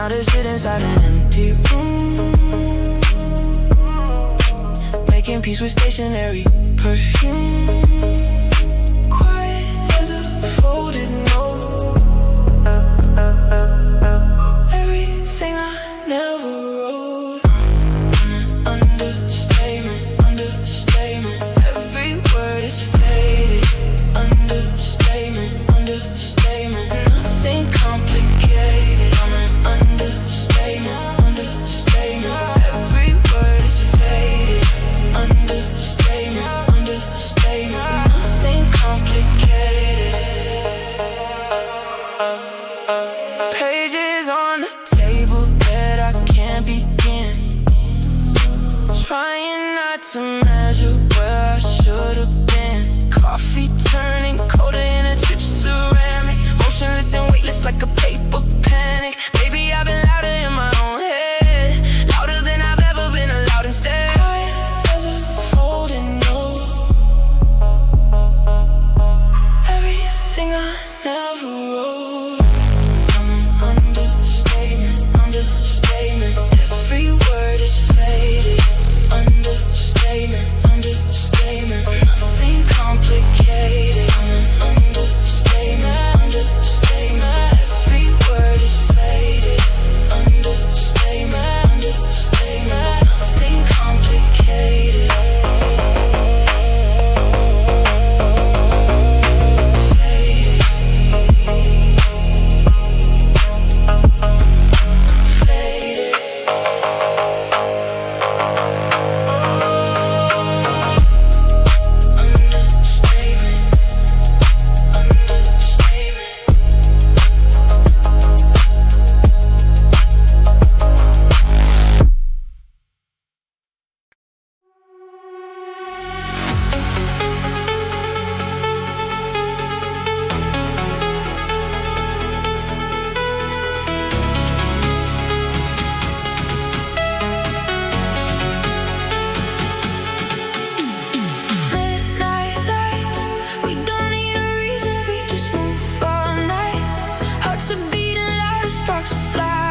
now to sit inside an empty room, making peace with stationary perfume, quiet as a folded note. Everything I never wrote. Understatement, understatement. Every word is faded. Understatement, understatement. Nothing complicated. I'm an understatement, understatement. Every word is faded. Understatement, understatement. Nothing complicated. Pages on the table that I can't begin. Trying not to measure where I should have been. Coffee turning colder in a chip ceramic. Motionless and weightless like a paper panic. Baby, I've been louder in my own head, louder than I've ever been allowed instead. Quiet as a folded note. Everything I never wrote. I'm an understatement, understatement. Every word is faded. Understatement, understatement. Nothing complicated. I'm an understatement, understatement. Every word is faded. Understatement, understatement. Nothing complicated. Faded. Faded. Understatement, understatement. Midnight lights, we don't need a reason, we just move all night. Hearts are beating loud, sparks are flying.